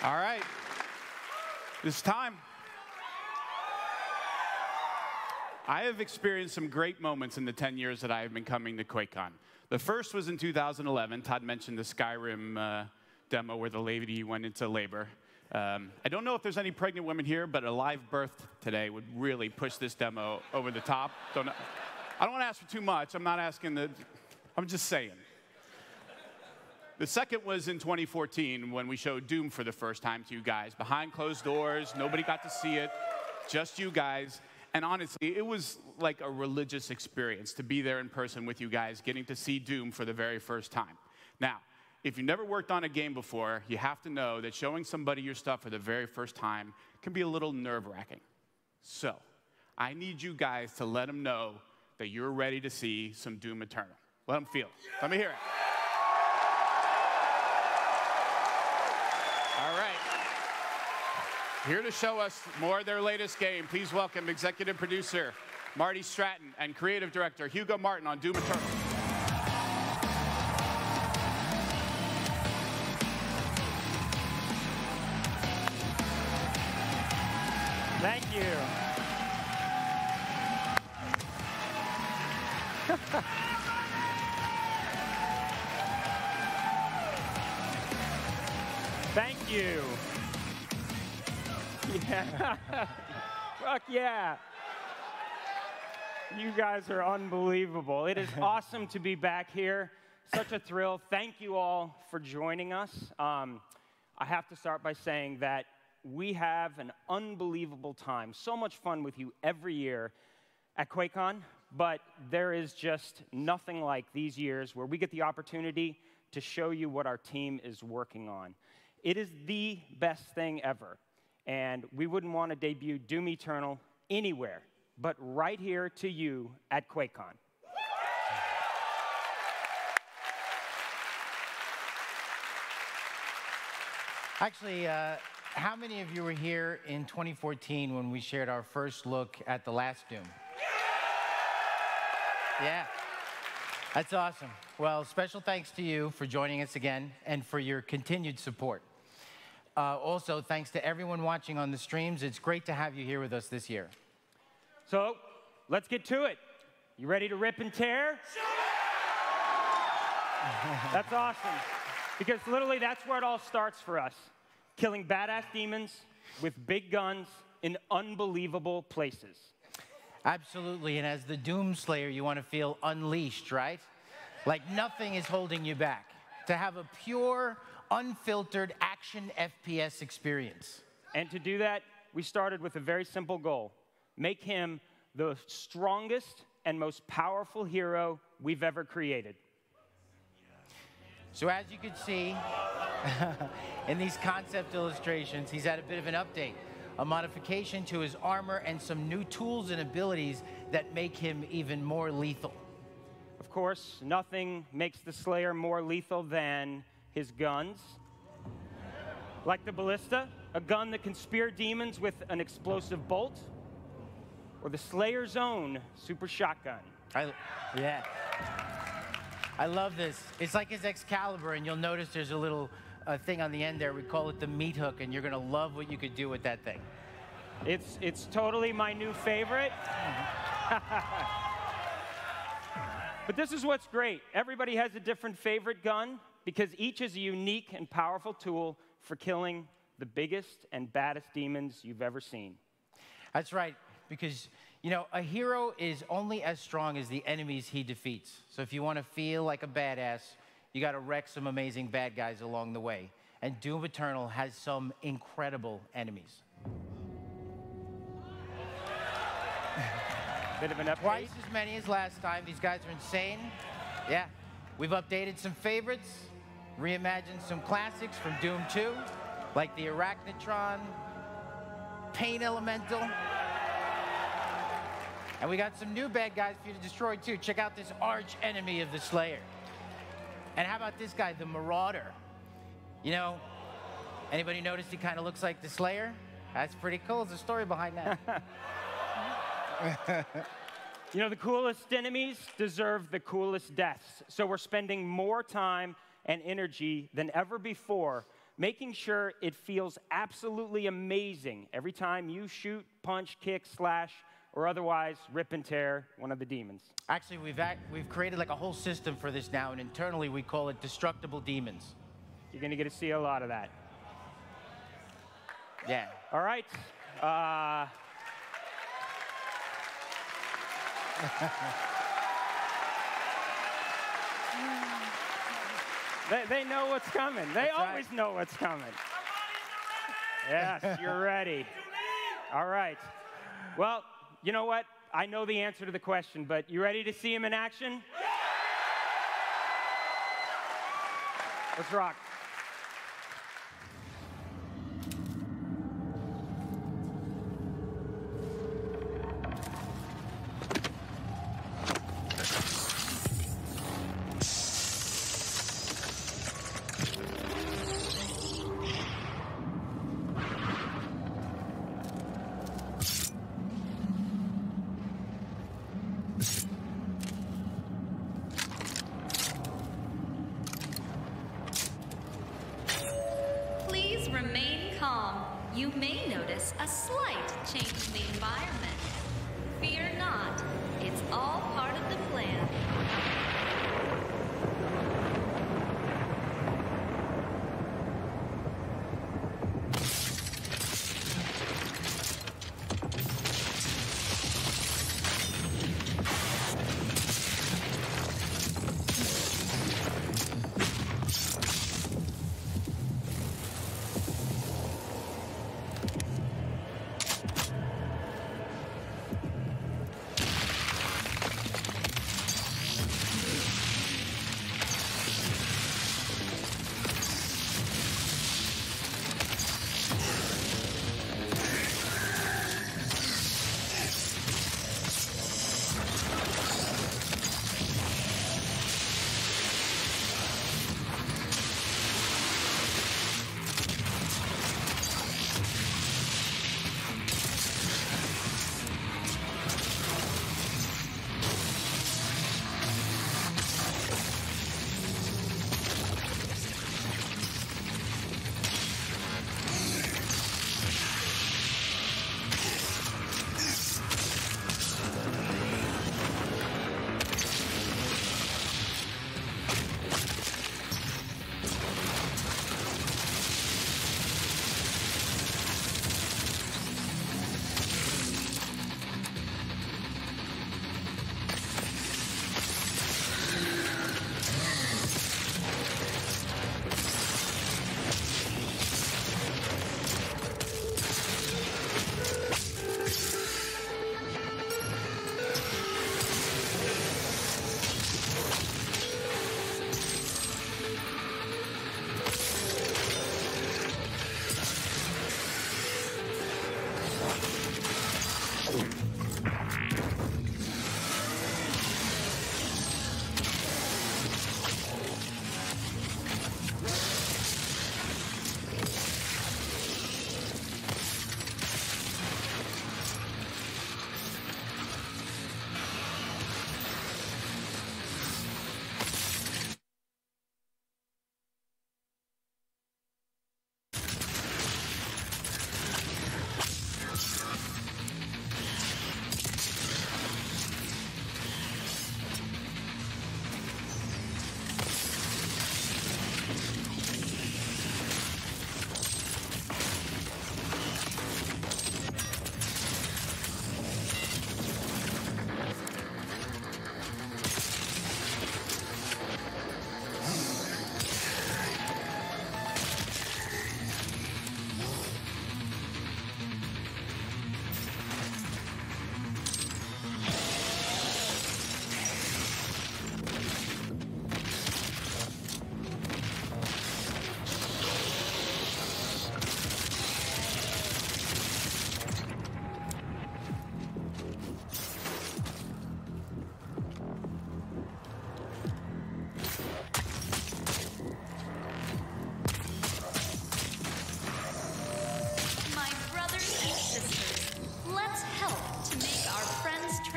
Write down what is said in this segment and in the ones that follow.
All right. It's time. I have experienced some great moments in the 10 years that I have been coming to QuakeCon. The first was in 2011. Todd mentioned the Skyrim demo where the lady went into labor. I don't know if there's any pregnant women here, but a live birth today would really push this demo over the top. I don't want to ask for too much. I'm not asking I'm just saying. The second was in 2014 when we showed Doom for the first time to you guys. Behind closed doors, nobody got to see it, just you guys. And honestly, it was like a religious experience to be there in person with you guys, getting to see Doom for the very first time. Now, if you've never worked on a game before, you have to know that showing somebody your stuff for the very first time can be a little nerve-wracking. So, I need you guys to let them know that you're ready to see some Doom Eternal. Let them feel it. Let me hear it. All right. Here to show us more of their latest game, please welcome executive producer Marty Stratton and creative director Hugo Martin on Doom Eternal. Thank you. Thank you. Yeah. Fuck yeah. You guys are unbelievable. It is awesome to be back here. Such a thrill. Thank you all for joining us. I have to start by saying that we have an unbelievable time. So much fun with you every year at QuakeCon, but there is just nothing like these years where we get the opportunity to show you what our team is working on. It is the best thing ever. And we wouldn't want to debut Doom Eternal anywhere but right here to you at QuakeCon. Actually, how many of you were here in 2014 when we shared our first look at the last Doom? Yeah. That's awesome. Well, special thanks to you for joining us again and for your continued support. Also, thanks to everyone watching on the streams. It's great to have you here with us this year. So, let's get to it. You ready to rip and tear? That's awesome. Because literally, that's where it all starts for us. Killing badass demons with big guns in unbelievable places. Absolutely. And as the Doom Slayer, you want to feel unleashed, right? Like nothing is holding you back. To have a pure, unfiltered action FPS experience. And to do that, we started with a very simple goal. Make him the strongest and most powerful hero we've ever created. So as you can see, in these concept illustrations, he's had a bit of an update. A modification to his armor and some new tools and abilities that make him even more lethal. Of course, nothing makes the Slayer more lethal than his guns. Like the Ballista, a gun that can spear demons with an explosive bolt. Or the Slayer's own super shotgun. Yeah. I love this. It's like his Excalibur, and you'll notice there's a little thing on the end there. We call it the meat hook, and you're going to love what you could do with that thing. It's totally my new favorite. But this is what's great. Everybody has a different favorite gun because each is a unique and powerful tool for killing the biggest and baddest demons you've ever seen. That's right, because you know, a hero is only as strong as the enemies he defeats. So if you want to feel like a badass, you got to wreck some amazing bad guys along the way. And Doom Eternal has some incredible enemies. Bit of an update. Twice as many as last time. These guys are insane. Yeah. We've updated some favorites, reimagined some classics from Doom 2, like the Arachnotron, Pain Elemental. And we got some new bad guys for you to destroy, too. Check out this arch enemy of the Slayer. And how about this guy, the Marauder? You know, anybody notice he kind of looks like the Slayer? That's pretty cool. There's a story behind that. You know, the coolest enemies deserve the coolest deaths. So we're spending more time and energy than ever before making sure it feels absolutely amazing every time you shoot, punch, kick, slash, or otherwise rip and tear one of the demons. Actually, we've created like a whole system for this now, and internally we call it destructible demons. You're going to get to see a lot of that. Yeah. All right. They know what's coming. They always know what's coming. Yes, you're ready. All right. Well, you know what? I know the answer to the question, but you ready to see him in action? Let's rock. Remain calm. You may notice a slight change in the environment. Fear not. It's all part of the plan.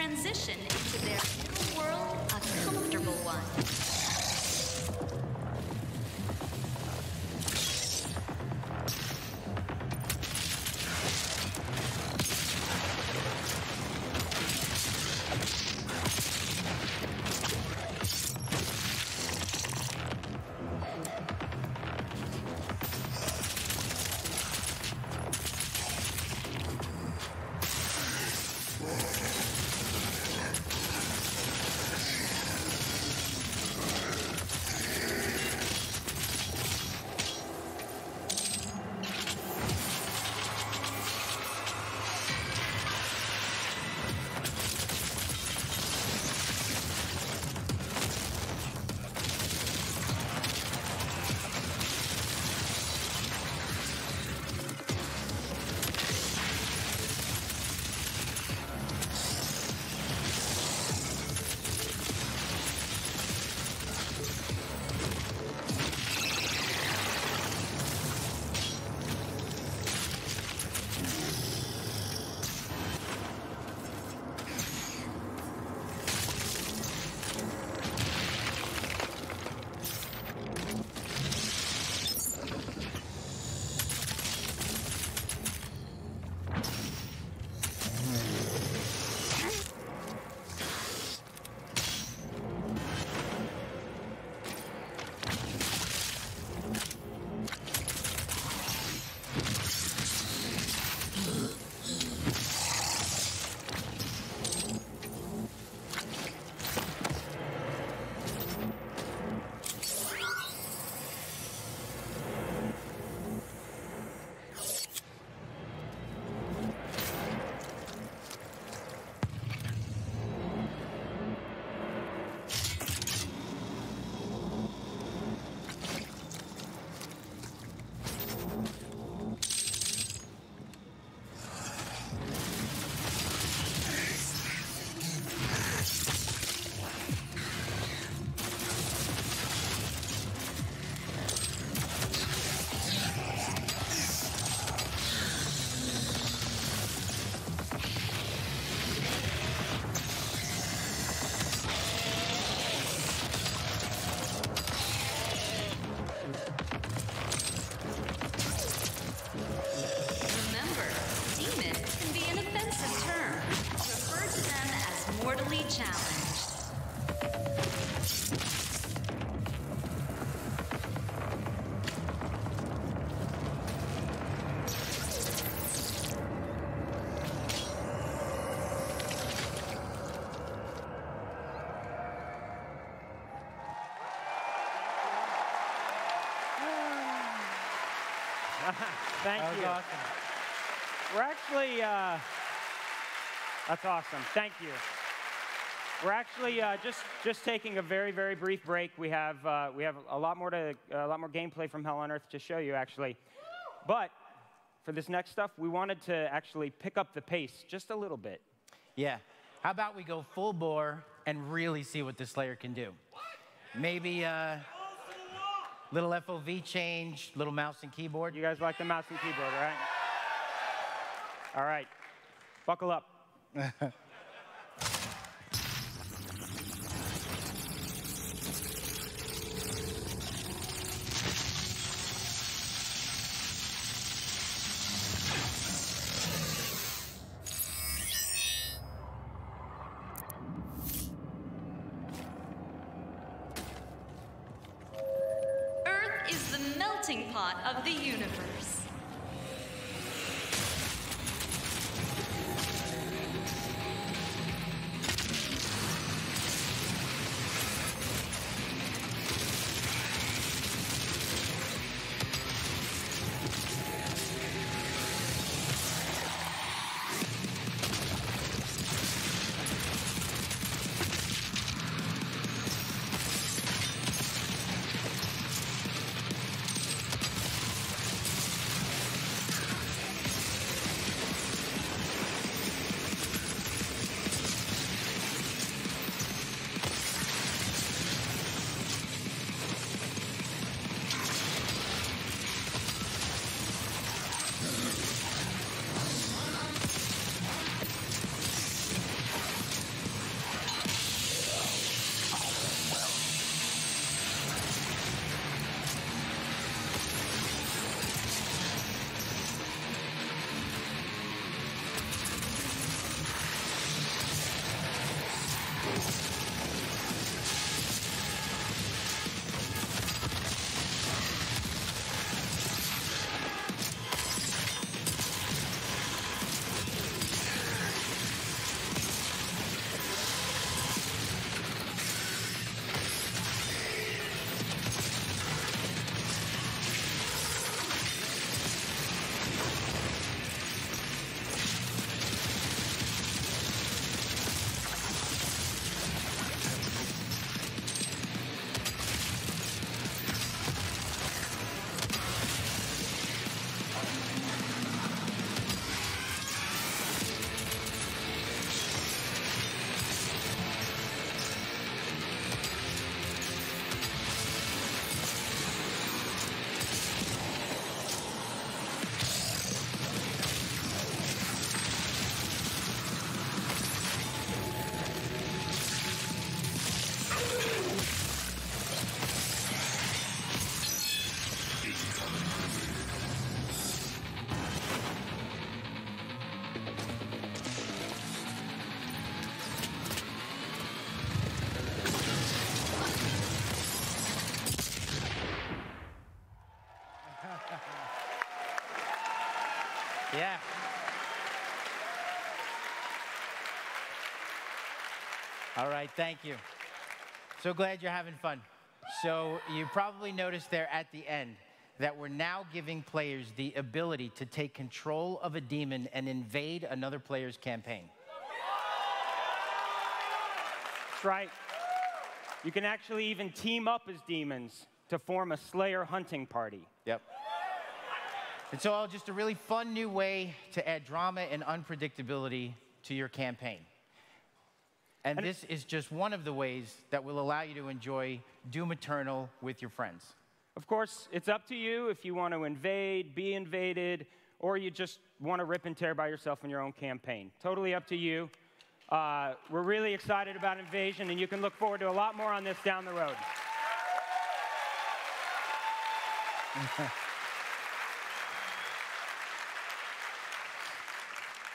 transition into their new world a comfortable one. Thank That was you. awesome. We're actually, that's awesome. Thank you. We're actually just taking a very, very brief break. We have a lot more gameplay from Hell on Earth to show you, actually. But for this next stuff, we wanted to actually pick up the pace just a little bit. Yeah. How about we go full bore and really see what the Slayer can do? Maybe little FOV change, little mouse and keyboard. You guys like the mouse and keyboard, right? All right. Buckle up. Earth is the melting pot of the universe. Yeah. All right, thank you. So glad you're having fun. So you probably noticed there at the end that we're now giving players the ability to take control of a demon and invade another player's campaign. That's right. You can actually even team up as demons to form a Slayer hunting party. Yep. It's all just a really fun new way to add drama and unpredictability to your campaign. And this is just one of the ways that will allow you to enjoy Doom Eternal with your friends. Of course, it's up to you if you want to invade, be invaded, or you just want to rip and tear by yourself in your own campaign. Totally up to you. We're really excited about Invasion, and you can look forward to a lot more on this down the road.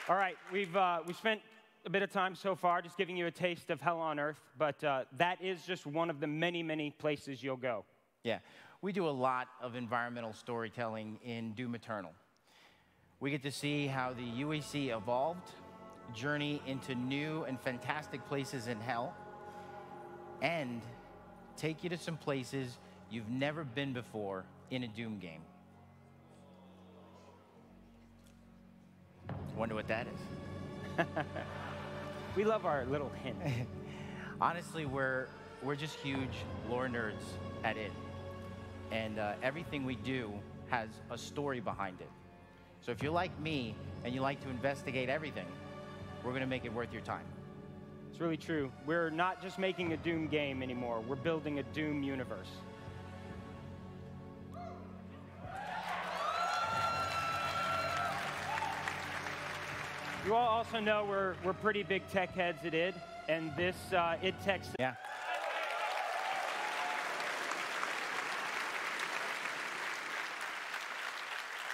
All right, we've spent a bit of time so far just giving you a taste of Hell on Earth, but that is just one of the many, many places you'll go. Yeah, we do a lot of environmental storytelling in Doom Eternal. We get to see how the UAC evolved, journey into new and fantastic places in Hell, and take you to some places you've never been before in a Doom game. Wonder what that is. We love our little hint. Honestly, we're just huge lore nerds at it. And everything we do has a story behind it. So if you're like me and you like to investigate everything, we're going to make it worth your time. It's really true. We're not just making a Doom game anymore. We're building a Doom universe. You all also know we're pretty big tech heads at id, and this id Tech. Yeah.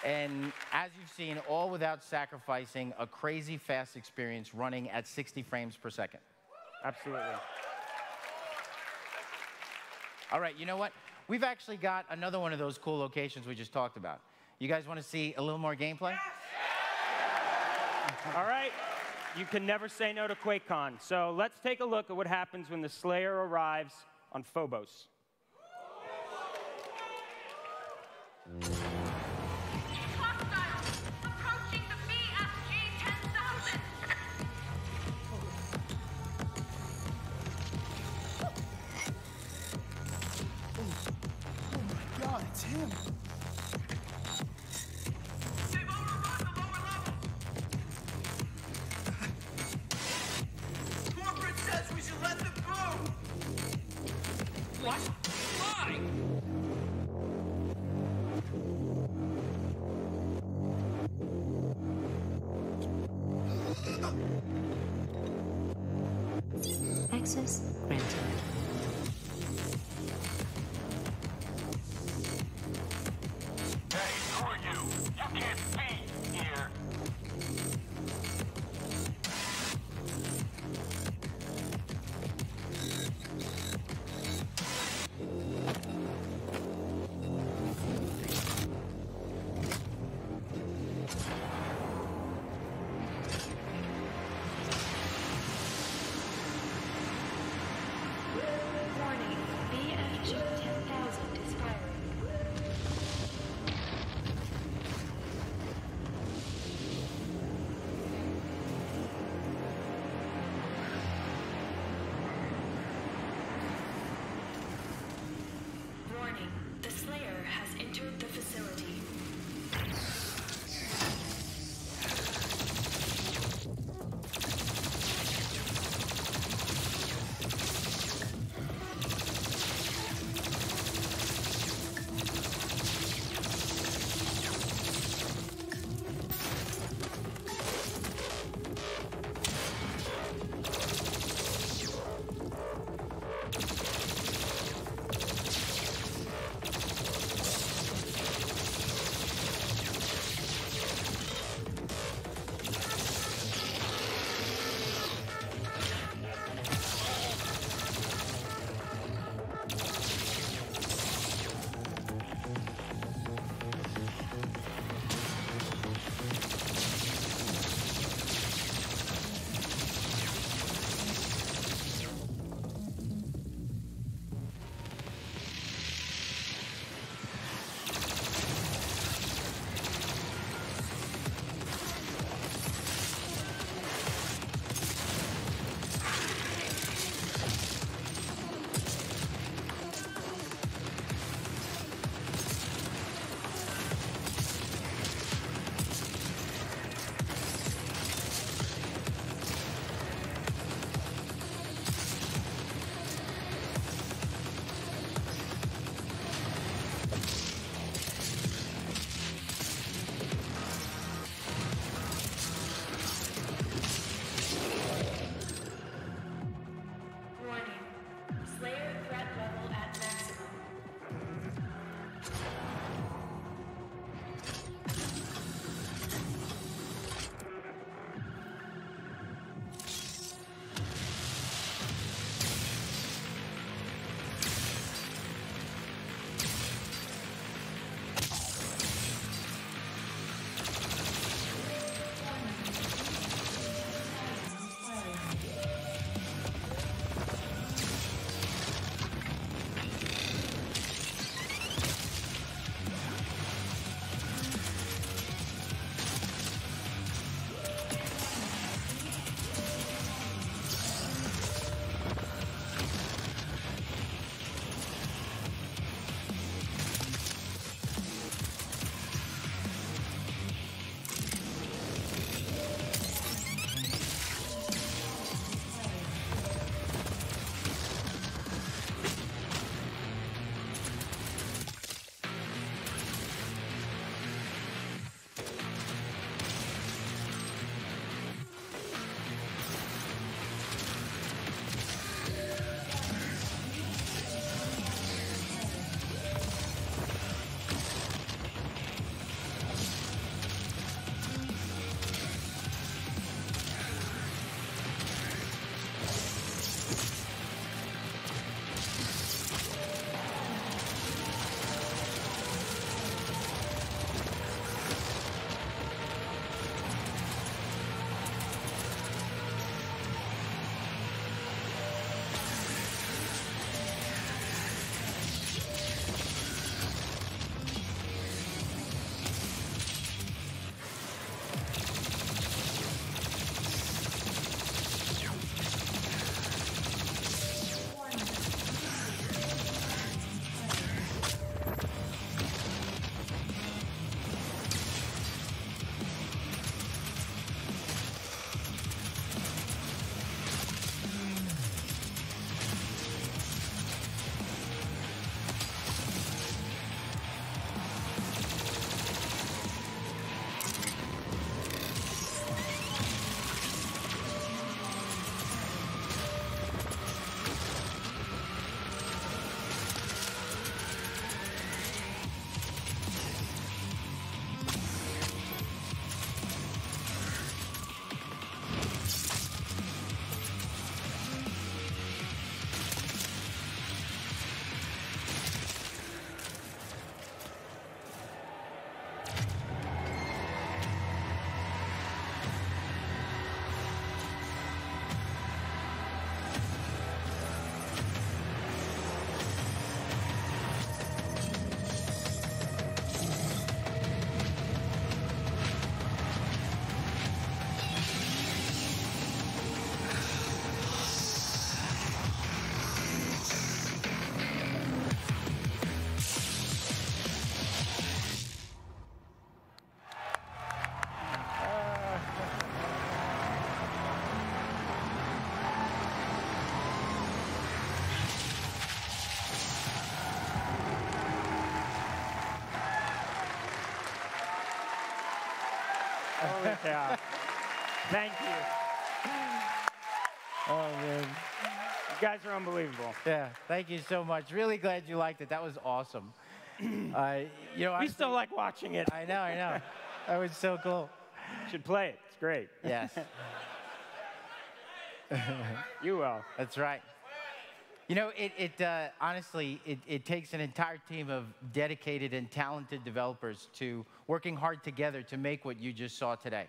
And as you've seen, all without sacrificing a crazy fast experience running at 60 frames per second. Absolutely. All right, you know what? We've actually got another one of those cool locations we just talked about. You guys want to see a little more gameplay? All right. You can never say no to QuakeCon. So let's take a look at what happens when the Slayer arrives on Phobos. Hostiles approaching the BFG 10,000. Oh my God, it's him. They've overrun the lower levels. Corporate says we should let them through. What? Why? Access granted. Hey, who are you? You can't be here. Holy cow. Thank you. Oh, man. You guys are unbelievable. Yeah, thank you so much. Really glad you liked it. That was awesome. You know, We still like watching it. I know. That was so cool. Should play it. It's great. Yes, You will. that's right. You know, honestly, it takes an entire team of dedicated and talented developers to working hard together to make what you just saw today.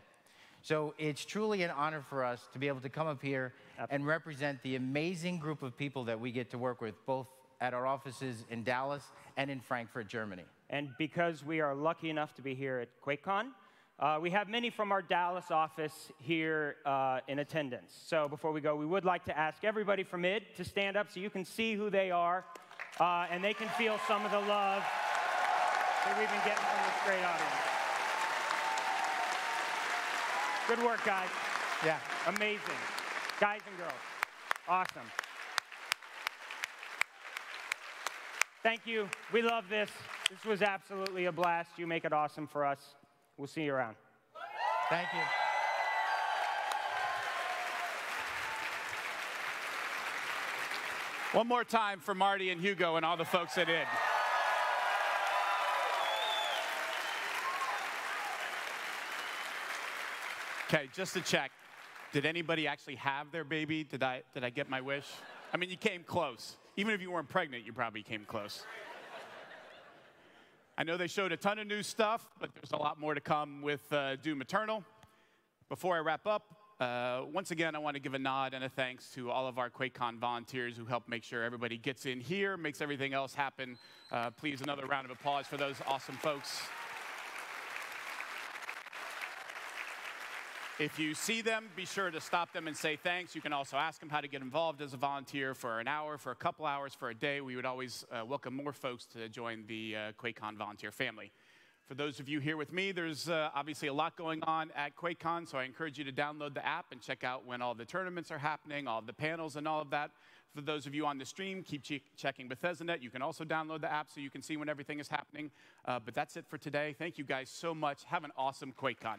So it's truly an honor for us to be able to come up here and represent the amazing group of people that we get to work with, both at our offices in Dallas and in Frankfurt, Germany. And because we are lucky enough to be here at QuakeCon, we have many from our Dallas office here in attendance. So before we go, we would like to ask everybody from ID to stand up so you can see who they are, and they can feel some of the love that we've been getting from this great audience. Good work, guys. Yeah. Amazing. Guys and girls. Awesome. Thank you. We love this. This was absolutely a blast. You make it awesome for us. We'll see you around. Thank you. One more time for Marty and Hugo and all the folks at ID. Okay, just to check, did anybody actually have their baby? Did I get my wish? I mean, you came close. Even if you weren't pregnant, you probably came close. I know they showed a ton of new stuff, but there's a lot more to come with Doom Eternal. Before I wrap up, once again, I want to give a nod and a thanks to all of our QuakeCon volunteers who help make sure everybody gets in here, makes everything else happen. Please, another round of applause for those awesome folks. If you see them, be sure to stop them and say thanks. You can also ask them how to get involved as a volunteer for an hour, for a couple hours, for a day. We would always welcome more folks to join the QuakeCon volunteer family. For those of you here with me, there's obviously a lot going on at QuakeCon, so I encourage you to download the app and check out when all the tournaments are happening, all the panels and all of that. For those of you on the stream, keep checking Bethesda.net. You can also download the app so you can see when everything is happening. But that's it for today. Thank you guys so much. Have an awesome QuakeCon.